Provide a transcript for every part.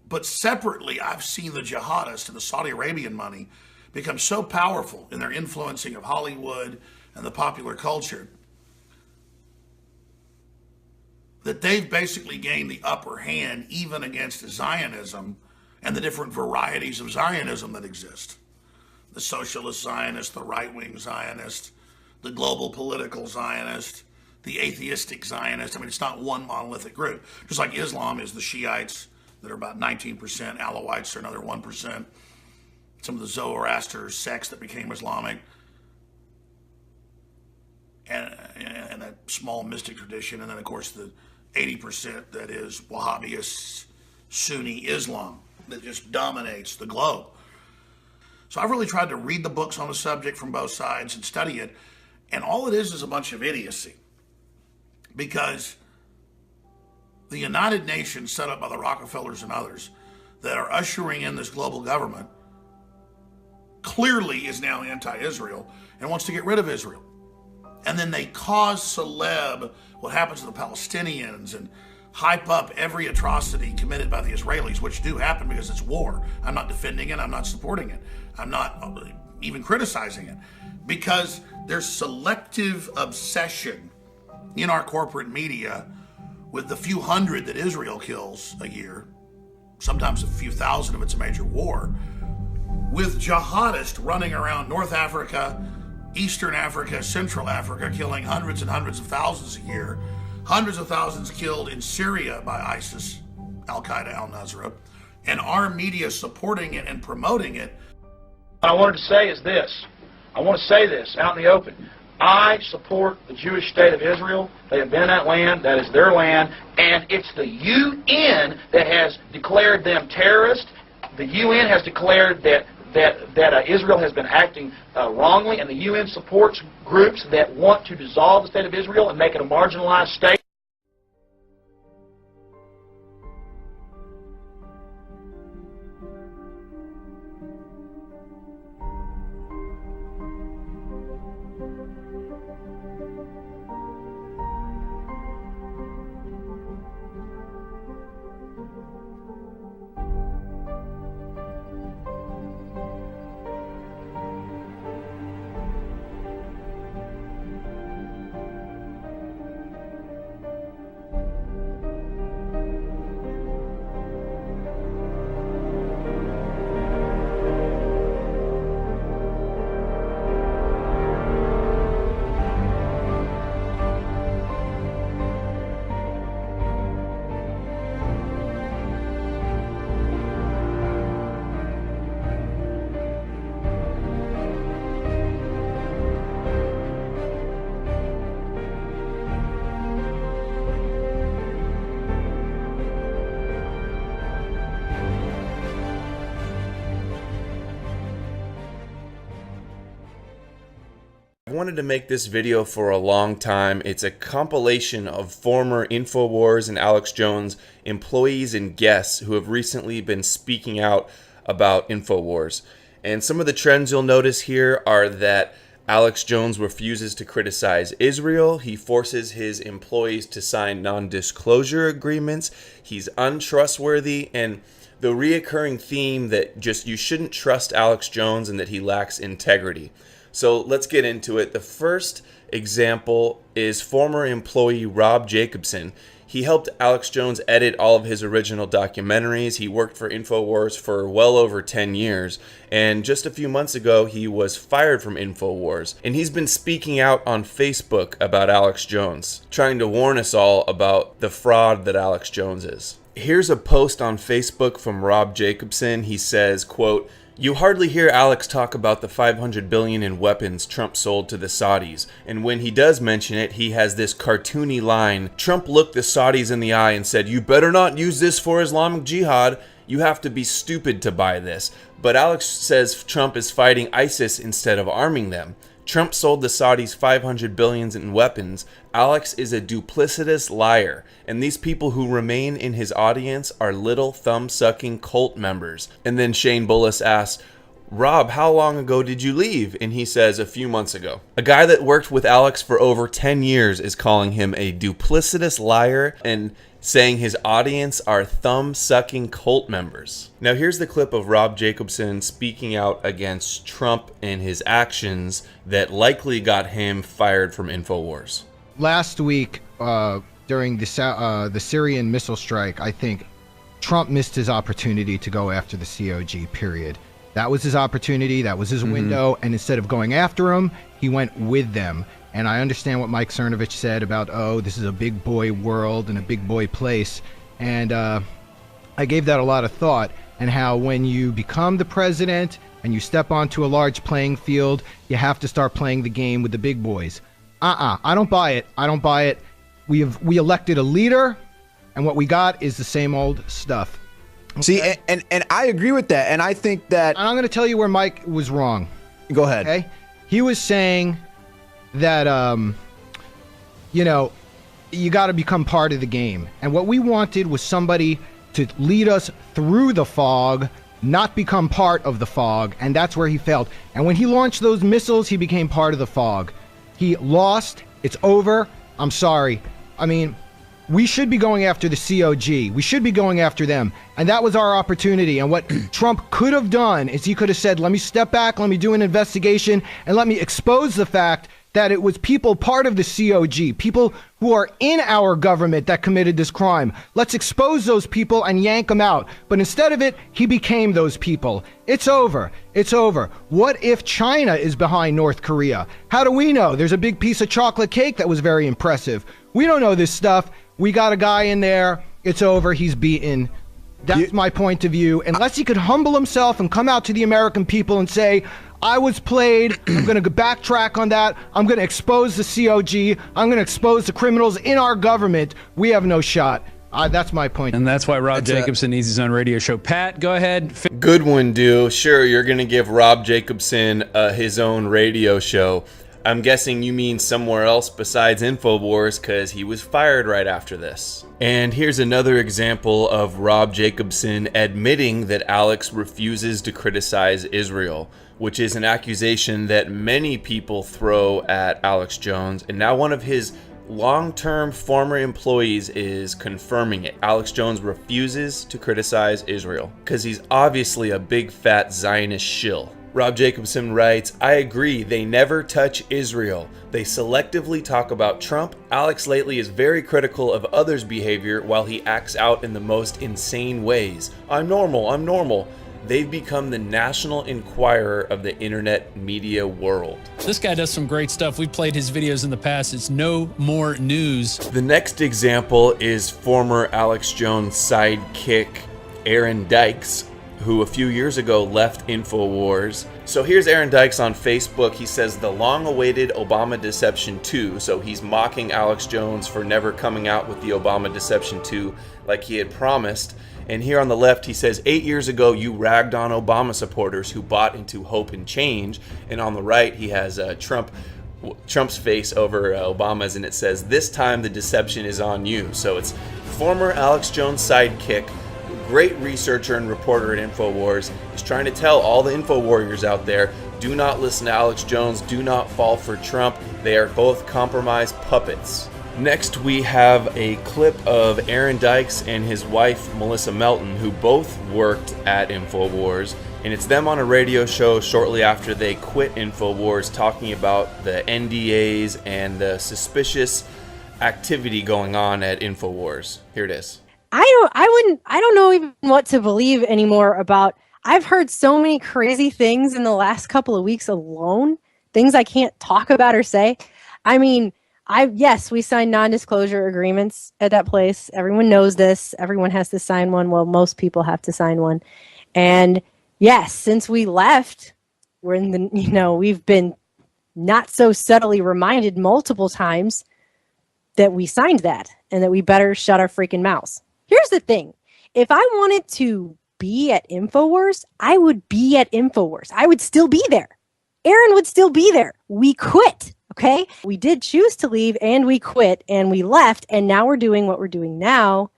But separately, I've seen the jihadists and the Saudi Arabian money become so powerful in their influencing of Hollywood and the popular culture that they've basically gained the upper hand even against Zionism and the different varieties of Zionism that exist. The socialist Zionist, the right-wing Zionist, the global political Zionist, the atheistic Zionist. I mean, it's not one monolithic group. Just like Islam is the Shiites that are about 19%, Alawites are another 1%, some of the Zoroaster sects that became Islamic, and that small mystic tradition, and then, of course, the 80% that is Wahhabist Sunni Islam that just dominates the globe. So I've really tried to read the books on the subject from both sides and study it, and all it is a bunch of idiocy. Because the United Nations, set up by the Rockefellers and others, that are ushering in this global government, clearly is now anti-Israel and wants to get rid of Israel. And then they cause celeb what happens to the Palestinians and hype up every atrocity committed by the Israelis, which do happen because it's war. I'm not defending it. I'm not supporting it. I'm not even criticizing it, because there's selective obsession in our corporate media with the few hundred that Israel kills a year, sometimes a few thousand if it's a major war, with jihadists running around North Africa, Eastern Africa, Central Africa, killing hundreds and hundreds of thousands a year, hundreds of thousands killed in Syria by ISIS, Al-Qaeda, Al-Nusra, and our media supporting it and promoting it. What I wanted to say is this. I want to say this out in the open. I support the Jewish state of Israel. They have been in that land. That is their land. And it's the UN that has declared them terrorists. The UN has declared that Israel has been acting wrongly, and the UN supports groups that want to dissolve the state of Israel and make it a marginalized state. I wanted to make this video for a long time. It's a compilation of former InfoWars and Alex Jones employees and guests who have recently been speaking out about InfoWars. And some of the trends you'll notice here are that Alex Jones refuses to criticize Israel. He forces his employees to sign non-disclosure agreements. He's untrustworthy, and the reoccurring theme that just you shouldn't trust Alex Jones and that he lacks integrity. So let's get into it. The first example is former employee Rob Jacobson. He helped Alex Jones edit all of his original documentaries. He worked for InfoWars for well over 10 years. And just a few months ago, he was fired from InfoWars. And he's been speaking out on Facebook about Alex Jones, trying to warn us all about the fraud that Alex Jones is. Here's a post on Facebook from Rob Jacobson. He says, quote, "You hardly hear Alex talk about the $500 billion in weapons Trump sold to the Saudis. And when he does mention it, he has this cartoony line. Trump looked the Saudis in the eye and said, 'You better not use this for Islamic Jihad. You have to be stupid to buy this.' But Alex says Trump is fighting ISIS instead of arming them. Trump sold the Saudis $500 billion in weapons. Alex is a duplicitous liar, and these people who remain in his audience are little thumb-sucking cult members." And then Shane Bullis asks, Rob, how long ago did you leave? And he says, a few months ago. A guy that worked with Alex for over 10 years is calling him a duplicitous liar and saying his audience are thumb-sucking cult members. Now here's the clip of Rob Jacobson speaking out against Trump and his actions that likely got him fired from InfoWars. Last week, during the Syrian missile strike, I think Trump missed his opportunity to go after the COG, period. That was his opportunity, that was his window, and instead of going after him, he went with them. And I understand what Mike Cernovich said about, oh, this is a big boy world and a big boy place. And I gave that a lot of thought, and how when you become the president and you step onto a large playing field, you have to start playing the game with the big boys. I don't buy it. I don't buy it. We elected a leader, and what we got is the same old stuff. Okay? See, and I agree with that, and I think that... I'm going to tell you where Mike was wrong. Go ahead. Okay? He was saying that, you know, you got to become part of the game. And what we wanted was somebody to lead us through the fog, not become part of the fog, and that's where he failed. And when he launched those missiles, he became part of the fog. He lost. It's over. I'm sorry. I mean, we should be going after the COG. We should be going after them. And that was our opportunity. And what Trump could have done is he could have said, let me step back, let me do an investigation, and let me expose the fact that it was people part of the COG, people who are in our government that committed this crime. Let's expose those people and yank them out. But instead of it, he became those people. It's over. It's over. What if China is behind North Korea? How do we know? There's a big piece of chocolate cake that was very impressive. We don't know this stuff. We got a guy in there. It's over. He's beaten. That's my point of view. Unless he could humble himself and come out to the American people and say, I was played. I'm going to backtrack on that. I'm going to expose the COG. I'm going to expose the criminals in our government. We have no shot. That's my point. And that's why Rob Jacobson needs his own radio show. Pat, go ahead. Good one, dude. Sure, you're going to give Rob Jacobson his own radio show. I'm guessing you mean somewhere else besides InfoWars, because he was fired right after this. And here's another example of Rob Jacobson admitting that Alex refuses to criticize Israel, which is an accusation that many people throw at Alex Jones, and now one of his long-term former employees is confirming it. Alex Jones refuses to criticize Israel because he's obviously a big fat Zionist shill. Rob Jacobson writes, I agree, they never touch Israel. They selectively talk about Trump. Alex lately is very critical of others' behavior while he acts out in the most insane ways. I'm normal. They've become the National Enquirer of the internet media world. This guy does some great stuff. We've played his videos in the past. It's no more news. The next example is former Alex Jones sidekick Aaron Dykes, who a few years ago left InfoWars. So here's Aaron Dykes on Facebook. He says the long-awaited Obama Deception 2. So he's mocking Alex Jones for never coming out with the Obama Deception 2 like he had promised. And here on the left, he says, 8 years ago, you ragged on Obama supporters who bought into hope and change. And on the right, he has Trump's face over Obama's, and it says, this time the deception is on you. So it's former Alex Jones sidekick, great researcher and reporter at InfoWars, is trying to tell all the Info Warriors out there, do not listen to Alex Jones, do not fall for Trump. They are both compromised puppets. Next, we have a clip of Aaron Dykes and his wife, Melissa Melton, who both worked at InfoWars, and it's them on a radio show shortly after they quit InfoWars, talking about the NDAs and the suspicious activity going on at InfoWars. Here it is. I don't know even what to believe anymore about. I've heard so many crazy things in the last couple of weeks alone, things I can't talk about or say. I mean, yes, we signed non-disclosure agreements at that place. Everyone knows this. Everyone has to sign one. Well, most people have to sign one. And yes, since we left, we're in the, we've been not so subtly reminded multiple times that we signed that and that we better shut our freaking mouths. Here's the thing. If I wanted to be at InfoWars, I would be at InfoWars. I would still be there. Aaron would still be there. We quit. Okay? We did choose to leave and we quit and we left, and now we're doing what we're doing now.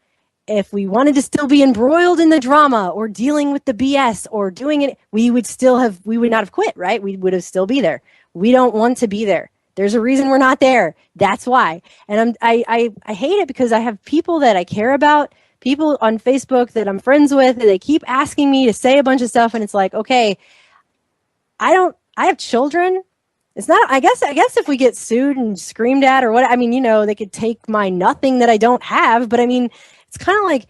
if we wanted to still be embroiled in the drama or dealing with the BS or doing it, we would not have quit, right? We would have still be there. We don't want to be there. There's a reason we're not there. That's why. And I hate it because I have people that I care about, people on Facebook that I'm friends with, and they keep asking me to say a bunch of stuff. And it's like, okay, I have children. It's not, I guess if we get sued and screamed at or what, I mean, they could take my nothing that I don't have, but I mean, it's kind of like,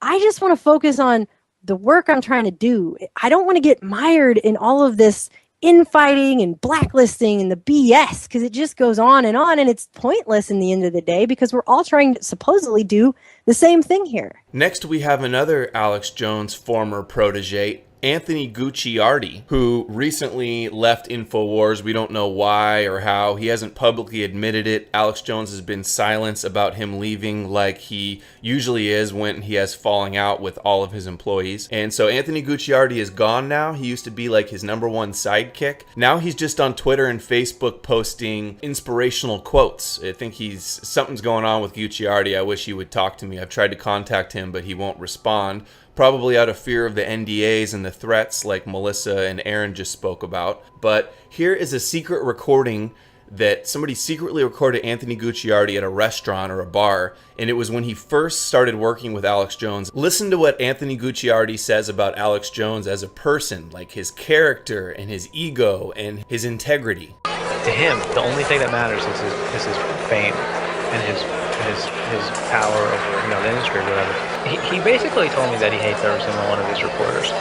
I just want to focus on the work I'm trying to do. I don't want to get mired in all of this infighting and blacklisting and the BS, because it just goes on, and it's pointless in the end of the day, because we're all trying to supposedly do the same thing here. Next, we have another Alex Jones former protege, Anthony Gucciardi, who recently left InfoWars. We don't know why or how. He hasn't publicly admitted it. Alex Jones has been silent about him leaving, like he usually is when he has falling out with all of his employees. And so Anthony Gucciardi is gone now. He used to be like his #1 sidekick. Now he's just on Twitter and Facebook posting inspirational quotes. I think something's going on with Gucciardi. I wish he would talk to me. I've tried to contact him, but he won't respond. Probably out of fear of the NDAs and the threats like Melissa and Aaron just spoke about. But here is a secret recording that somebody secretly recorded Anthony Gucciardi at a restaurant or a bar, and it was when he first started working with Alex Jones. Listen to what Anthony Gucciardi says about Alex Jones as a person, like his character and his ego and his integrity. To him, the only thing that matters is his fame and his power over the industry or whatever. He basically told me that he hates every single one of his reporters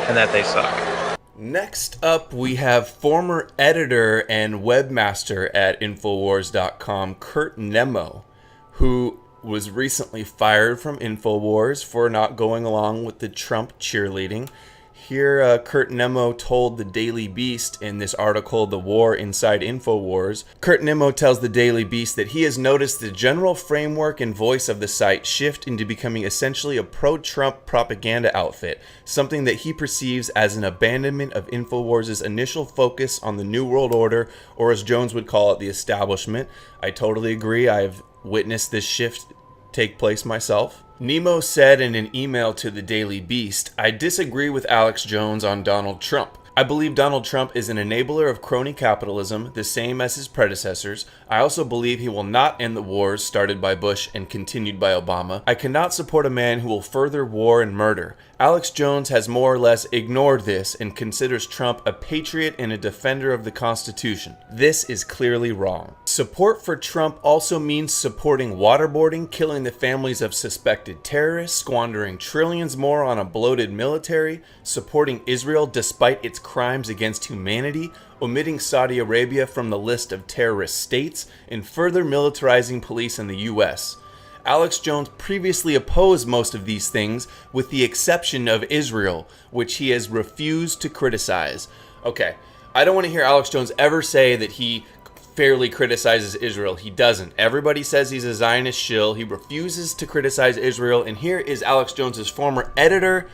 and that they suck. Next up, we have former editor and webmaster at Infowars.com, Kurt Nemo, who was recently fired from Infowars for not going along with the Trump cheerleading. Here, Kurt Nemo told the Daily Beast in this article, The War Inside Infowars. Kurt Nemo tells the Daily Beast that he has noticed the general framework and voice of the site shift into becoming essentially a pro-Trump propaganda outfit, something that he perceives as an abandonment of Infowars' initial focus on the New World Order, or as Jones would call it, the establishment. I totally agree. I've witnessed this shift take place myself. Nemo said in an email to the Daily Beast, "I disagree with Alex Jones on Donald Trump. I believe Donald Trump is an enabler of crony capitalism, the same as his predecessors. I also believe he will not end the wars started by Bush and continued by Obama. I cannot support a man who will further war and murder. Alex Jones has more or less ignored this and considers Trump a patriot and a defender of the Constitution. This is clearly wrong. Support for Trump also means supporting waterboarding, killing the families of suspected terrorists, squandering trillions more on a bloated military, supporting Israel despite its crimes against humanity, omitting Saudi Arabia from the list of terrorist states, and further militarizing police in the U.S. Alex Jones previously opposed most of these things, with the exception of Israel, which he has refused to criticize." Okay, I don't want to hear Alex Jones ever say that he fairly criticizes Israel. He doesn't. Everybody says he's a Zionist shill. He refuses to criticize Israel, and here is Alex Jones's former editor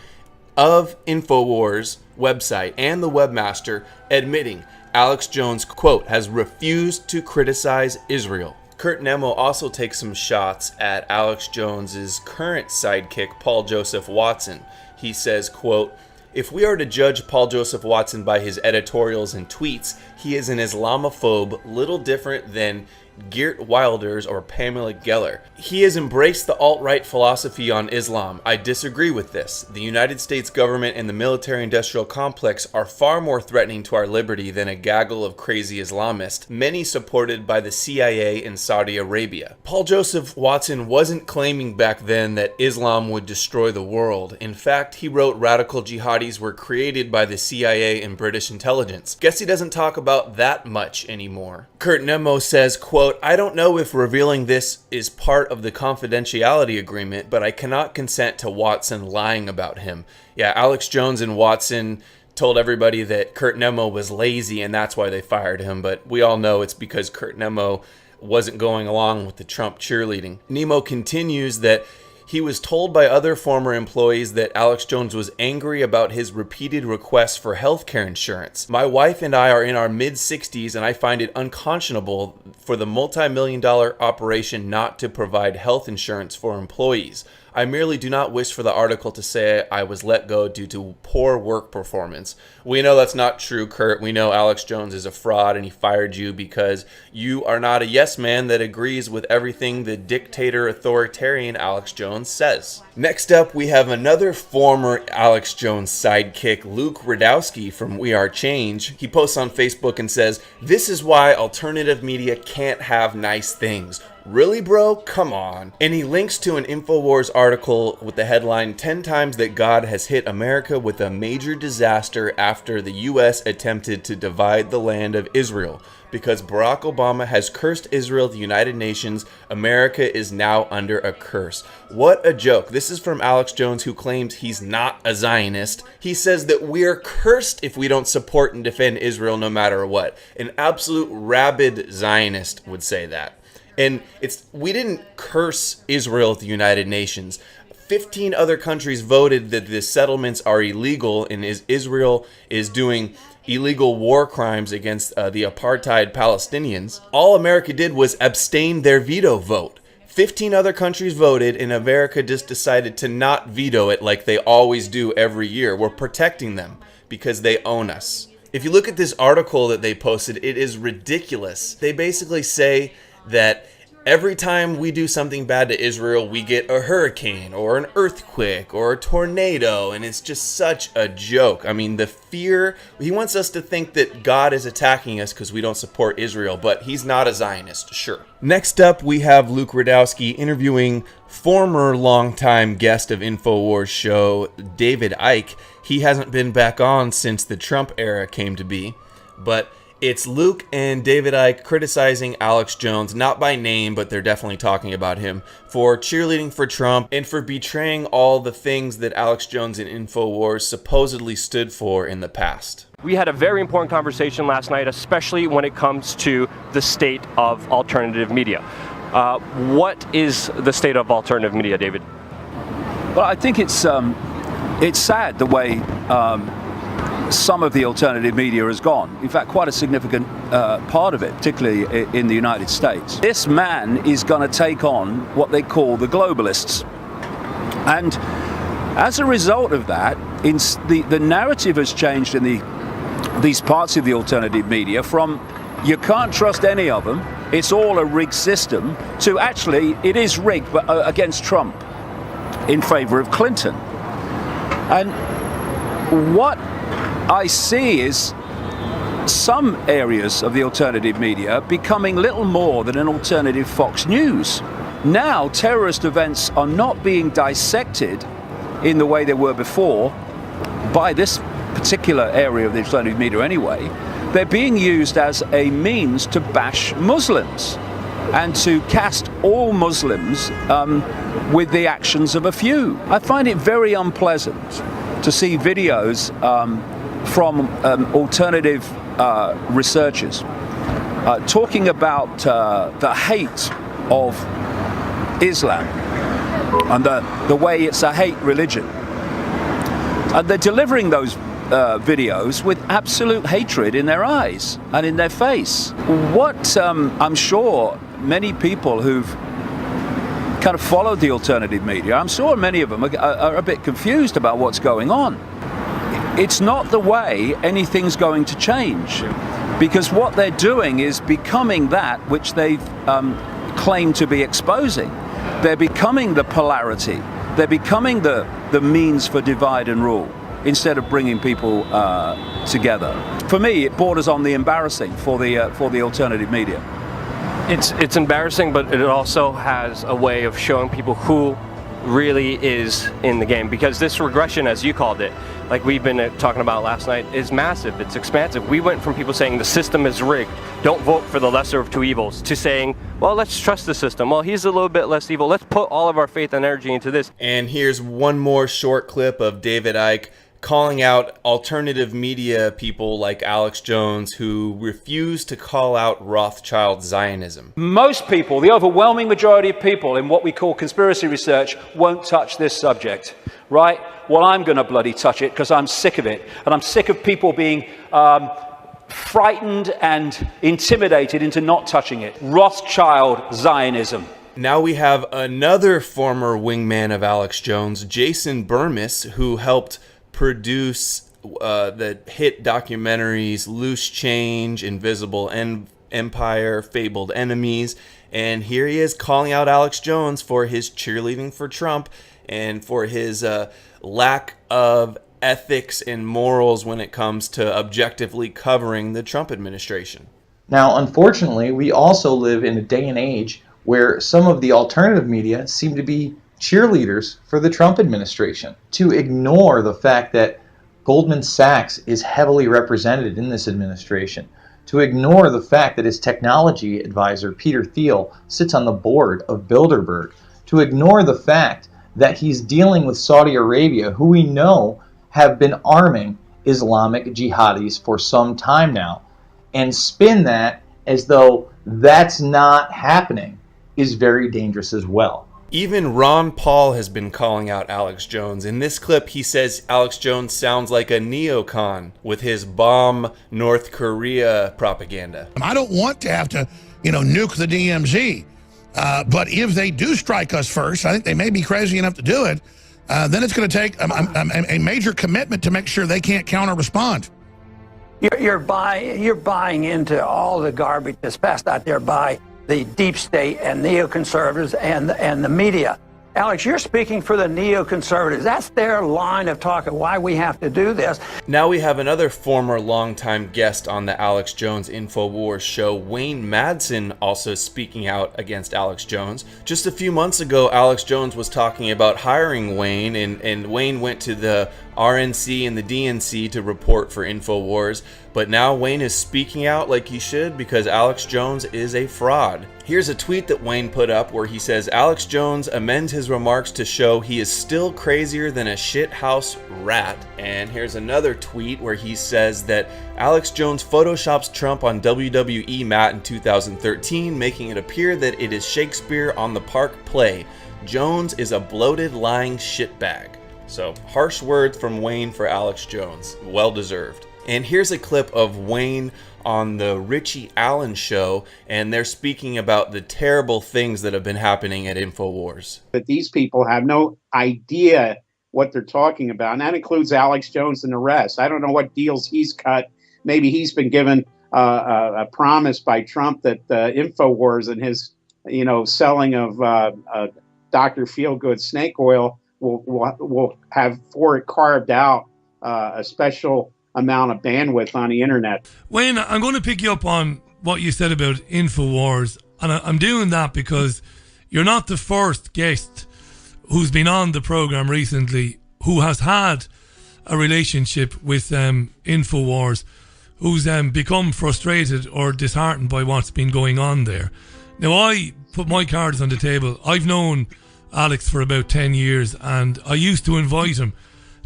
of Infowars website and the webmaster admitting Alex Jones, quote, has refused to criticize Israel. Kurt Nemo also takes some shots at Alex Jones's current sidekick, Paul Joseph Watson. He says, quote, "If we are to judge Paul Joseph Watson by his editorials and tweets, he is an Islamophobe, little different than Geert Wilders or Pamela Geller. He has embraced the alt-right philosophy on Islam. I disagree with this. The United States government and the military-industrial complex are far more threatening to our liberty than a gaggle of crazy Islamists, many supported by the CIA and Saudi Arabia." Paul Joseph Watson wasn't claiming back then that Islam would destroy the world. In fact, he wrote radical jihadis were created by the CIA and British intelligence. Guess he doesn't talk about that much anymore. Kurt Nemo says, quote, "I don't know if revealing this is part of the confidentiality agreement, but I cannot consent to Watson lying about him." Yeah, Alex Jones and Watson told everybody that Kurt Nemo was lazy and that's why they fired him, but we all know it's because Kurt Nemo wasn't going along with the Trump cheerleading. Nemo continues that he was told by other former employees that Alex Jones was angry about his repeated requests for health care insurance. "My wife and I are in our mid-60s and I find it unconscionable for the multi-million-dollar operation not to provide health insurance for employees. I merely do not wish for the article to say I was let go due to poor work performance. We know that's not true, Kurt. We know Alex Jones is a fraud and he fired you because you are not a yes man that agrees with everything the dictator authoritarian Alex Jones says. Next up, we have another former Alex Jones sidekick, Luke Radowski from We Are Change. He posts on Facebook and says, "This is why alternative media can't have nice things." Really, bro? Come on. And he links to an InfoWars article with the headline, 10 times that God has hit America with a major disaster after the U.S. attempted to divide the land of Israel. Because Barack Obama has cursed Israel at the United Nations, America is now under a curse. What a joke. This is from Alex Jones, who claims he's not a Zionist. He says that we're cursed if we don't support and defend Israel no matter what. An absolute rabid Zionist would say that. And we didn't curse Israel at the United Nations. 15 other countries voted that the settlements are illegal and Israel is doing illegal war crimes against the apartheid Palestinians. All America did was abstain their veto vote. 15 other countries voted and America just decided to not veto it like they always do every year. We're protecting them because they own us. If you look at this article that they posted, it is ridiculous. They basically say that every time we do something bad to Israel, we get a hurricane or an earthquake or a tornado, and it's just such a joke. I mean, the fear, he wants us to think that God is attacking us because we don't support Israel, but he's not a Zionist, sure. Next up, we have Luke Radowski interviewing former longtime guest of InfoWars show, David Icke. He hasn't been back on since the Trump era came to be, but it's Luke and David Icke criticizing Alex Jones, not by name, but they're definitely talking about him, for cheerleading for Trump and for betraying all the things that Alex Jones and InfoWars supposedly stood for in the past. We had a very important conversation last night, especially when it comes to the state of alternative media. What is the state of alternative media, David? Well, I think it's sad the way some of the alternative media has gone. In fact, quite a significant part of it, particularly in the United States. This man is going to take on what they call the globalists. And as a result of that, the narrative has changed in these parts of the alternative media from you can't trust any of them, it's all a rigged system, to actually it is rigged, but against Trump in favor of Clinton. And what I see is some areas of the alternative media becoming little more than an alternative Fox News. Now, terrorist events are not being dissected in the way they were before by this particular area of the alternative media anyway. They're being used as a means to bash Muslims and to cast all Muslims with the actions of a few. I find it very unpleasant to see videos from alternative researchers talking about the hate of Islam and the way it's a hate religion. And they're delivering those videos with absolute hatred in their eyes and in their face. What I'm sure many people who've kind of followed the alternative media, I'm sure many of them are a bit confused about what's going on. It's not the way anything's going to change, because what they're doing is becoming that which they've claimed to be exposing. They're becoming the polarity. They're becoming the means for divide and rule instead of bringing people together. For me, it borders on the embarrassing for the alternative media. It's embarrassing, but it also has a way of showing people who really is in the game, because this regression, as you called it, like we've been talking about last night, is massive. It's expansive. We went from people saying the system is rigged, don't vote for the lesser of two evils, to saying, well, let's trust the system. Well, he's a little bit less evil. Let's put all of our faith and energy into this. And here's one more short clip of David Icke calling out alternative media people like Alex Jones who refuse to call out Rothschild Zionism. Most people, the overwhelming majority of people in what we call conspiracy research, won't touch this subject, right? Well, I'm going to bloody touch it because I'm sick of it. And I'm sick of people being frightened and intimidated into not touching it. Rothschild Zionism. Now we have another former wingman of Alex Jones, Jason Burmis, who helped produce the hit documentaries Loose Change, Invisible Empire, Fabled Enemies. And here he is calling out Alex Jones for his cheerleading for Trump and for his lack of ethics and morals when it comes to objectively covering the Trump administration. Now, unfortunately, we also live in a day and age where some of the alternative media seem to be cheerleaders for the Trump administration. To ignore the fact that Goldman Sachs is heavily represented in this administration, to ignore the fact that his technology advisor, Peter Thiel, sits on the board of Bilderberg, to ignore the fact that he's dealing with Saudi Arabia, who we know have been arming Islamic jihadis for some time now, and spin that as though that's not happening is very dangerous as well. Even Ron Paul has been calling out Alex Jones. In this clip, he says Alex Jones sounds like a neocon with his bomb North Korea propaganda. I don't want to have to, nuke the DMZ. But if they do strike us first, I think they may be crazy enough to do it, then it's going to take a major commitment to make sure they can't counter-respond. You're buying into all the garbage that's passed out there by the deep state and neoconservatives and the media. Alex, you're speaking for the neoconservatives. That's their line of talk of why we have to do this. Now we have another former longtime guest on the Alex Jones InfoWars show, Wayne Madsen, also speaking out against Alex Jones. Just a few months ago, Alex Jones was talking about hiring Wayne, and Wayne went to the RNC and the DNC to report for InfoWars, but now Wayne is speaking out like he should because Alex Jones is a fraud. Here's a tweet that Wayne put up where he says Alex Jones amends his remarks to show he is still crazier than a shithouse rat. And here's another tweet where he says that Alex Jones photoshops Trump on WWE mat in 2013, making it appear that it is Shakespeare on the Park play. Jones is a bloated, lying shitbag. So, harsh words from Wayne for Alex Jones. Well deserved. And here's a clip of Wayne on the Richie Allen show, and they're speaking about the terrible things that have been happening at InfoWars. That these people have no idea what they're talking about, and that includes Alex Jones and the rest. I don't know what deals he's cut. Maybe he's been given a promise by Trump that InfoWars and his, selling of Dr. Feelgood snake oil will have for it carved out a special amount of bandwidth on the internet. Wayne, I'm going to pick you up on what you said about InfoWars, and I'm doing that because you're not the first guest who's been on the program recently who has had a relationship with InfoWars, who's become frustrated or disheartened by what's been going on there. Now, I put my cards on the table. I've known Alex for about 10 years, and I used to invite him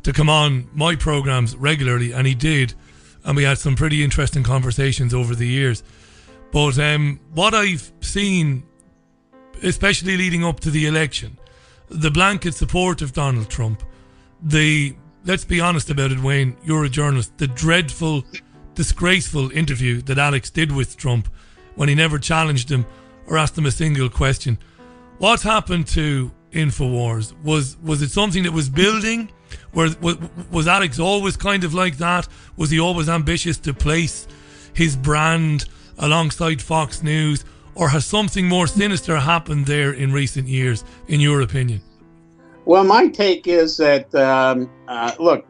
to come on my programs regularly, and he did, and we had some pretty interesting conversations over the years. But what I've seen, especially leading up to the election, the blanket support of Donald Trump, let's be honest about it, Wayne, you're a journalist, the dreadful, disgraceful interview that Alex did with Trump when he never challenged him or asked him a single question. What's happened to InfoWars? Was it something that was building? Was Alex always kind of like that? Was he always ambitious to place his brand alongside Fox News? Or has something more sinister happened there in recent years, in your opinion? Well, my take is that, look,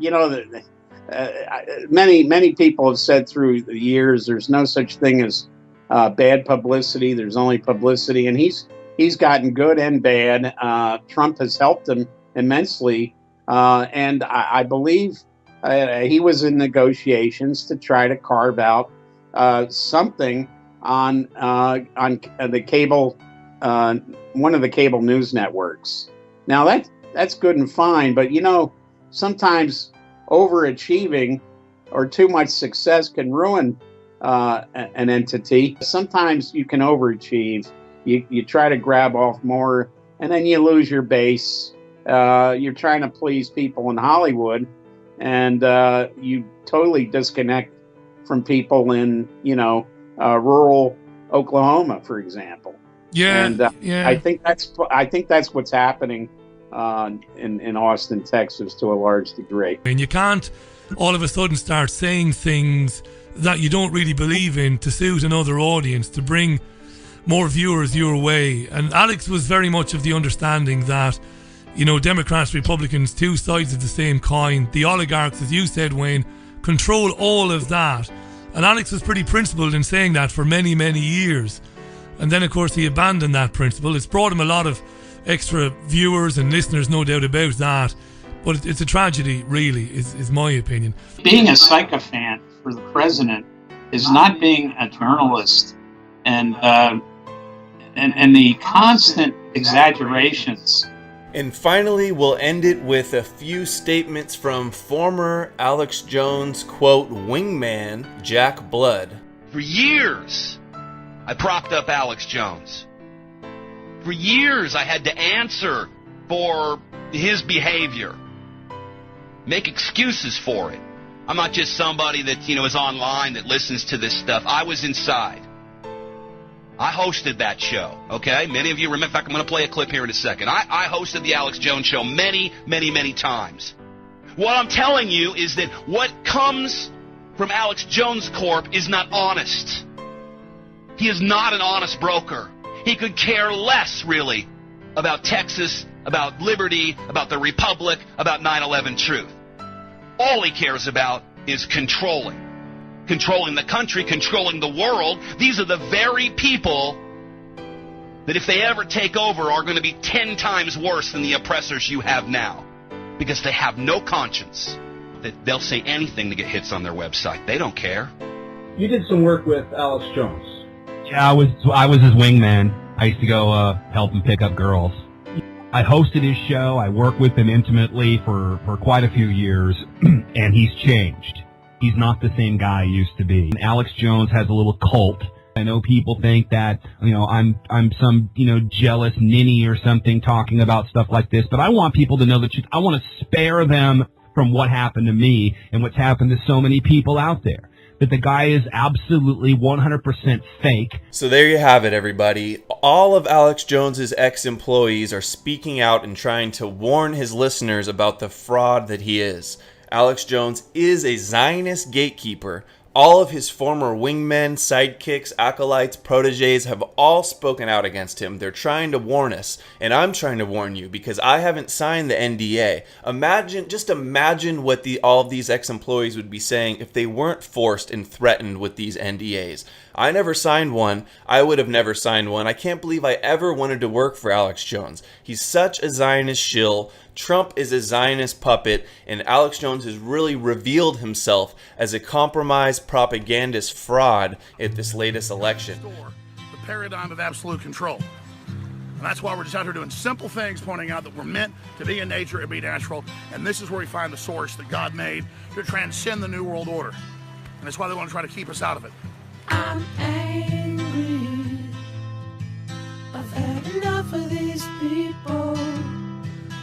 many people have said through the years there's no such thing as bad publicity. There's only publicity. And he's gotten good and bad. Trump has helped him immensely. And I believe he was in negotiations to try to carve out something on the cable, one of the cable news networks. Now that's good and fine, but sometimes overachieving or too much success can ruin an entity. Sometimes you can overachieve. You try to grab off more, and then you lose your base. You're trying to please people in Hollywood, and you totally disconnect from people in, rural Oklahoma, for example. Yeah, And yeah. I think that's what's happening in Austin, Texas, to a large degree. And you can't all of a sudden start saying things that you don't really believe in to suit another audience, to bring more viewers your way. And Alex was very much of the understanding that, you know, Democrats, Republicans, two sides of the same coin. The oligarchs, as you said, Wayne, control all of that. And Alex was pretty principled in saying that for many, many years. And then, of course, he abandoned that principle. It's brought him a lot of extra viewers and listeners, no doubt about that. But it's a tragedy, really, is my opinion. Being a sycophant for the president is not being a journalist, and the constant exaggerations. And finally, we'll end it with a few statements from former Alex Jones, quote, wingman, Jack Blood. For years, I propped up Alex Jones. For years, I had to answer for his behavior, make excuses for it. I'm not just somebody that, is online that listens to this stuff. I was inside. I hosted that show, okay? Many of you remember. In fact, I'm going to play a clip here in a second. I hosted the Alex Jones Show many, many, many times. What I'm telling you is that what comes from Alex Jones Corp is not honest. He is not an honest broker. He could care less, really, about Texas, about liberty, about the Republic, about 9/11 truth. All he cares about is controlling the country, controlling the world. These are the very people that if they ever take over are going to be 10 times worse than the oppressors you have now, because they have no conscience. That they'll say anything to get hits on their website. They don't care. You did some work with Alex Jones. Yeah, I was his wingman. I used to go help him pick up girls. I hosted his show. I worked with him intimately for quite a few years, and he's changed. He's not the same guy he used to be. Alex Jones has a little cult. I know people think that, I'm some, jealous ninny or something talking about stuff like this, but I want people to know the truth. I want to spare them from what happened to me and what's happened to so many people out there. That the guy is absolutely 100% fake. So there you have it, everybody. All of Alex Jones's ex-employees are speaking out and trying to warn his listeners about the fraud that he is. Alex Jones is a Zionist gatekeeper. All of his former wingmen, sidekicks, acolytes, proteges have all spoken out against him. They're trying to warn us, and I'm trying to warn you because I haven't signed the NDA. Just imagine what all of these ex-employees would be saying if they weren't forced and threatened with these NDAs. I never signed one. I would have never signed one. I can't believe I ever wanted to work for Alex Jones. He's such a Zionist shill. Trump is a Zionist puppet, and Alex Jones has really revealed himself as a compromised propagandist fraud at this latest election. The paradigm of absolute control. And that's why we're just out here doing simple things, pointing out that we're meant to be in nature and be natural. And this is where we find the source that God made to transcend the New World Order. And that's why they want to try to keep us out of it. I'm angry. I've had enough of these people.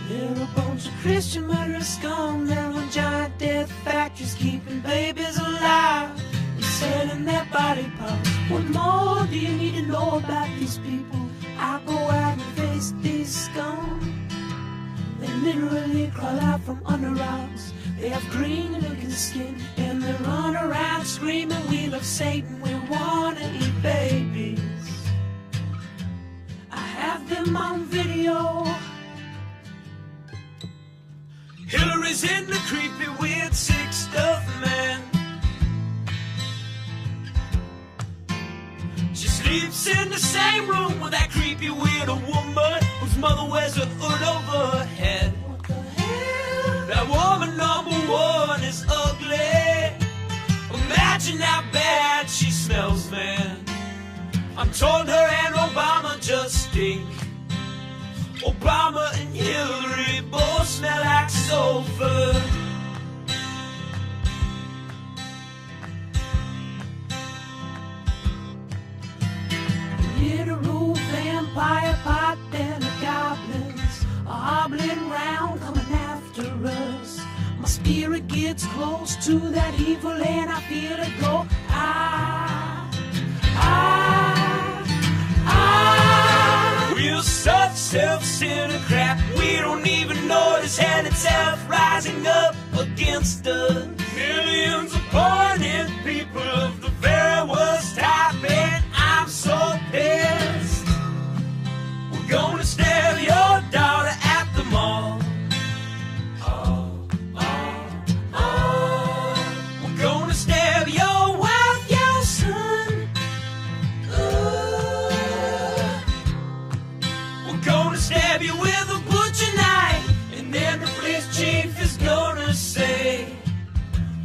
They're a bunch of Christian murderers, scum. They're on giant death factories, keeping babies alive and selling their body parts. What more do you need to know about these people? I go out and face these scum. They literally crawl out from under rocks. They have green-looking skin, and they run around screaming, "We love Satan, we wanna eat babies." I have them on video. Hillary's in the creepy, weird, sick stuff, man. She sleeps in the same room with that creepy, weird woman whose mother wears a hood over her head. What the hell? That woman number one is ugly. Imagine how bad she smells, man. I'm told her and Obama just stink. Obama and Hillary both smell like sulfur. Literal vampire pot and the goblins are hobbling round coming after us. My spirit gets close to that evil and I feel it go. I against us. Millions of pointed people of the very worst type, and I'm so pissed. We're gonna stab your daughter at the mall. We're gonna stab your wife, your son. We're gonna stab you with a butcher knife, and then the police chief is gonna say,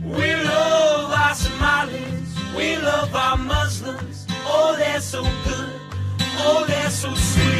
we love our Somalis, we love our Muslims. Oh, they're so good, oh, they're so sweet.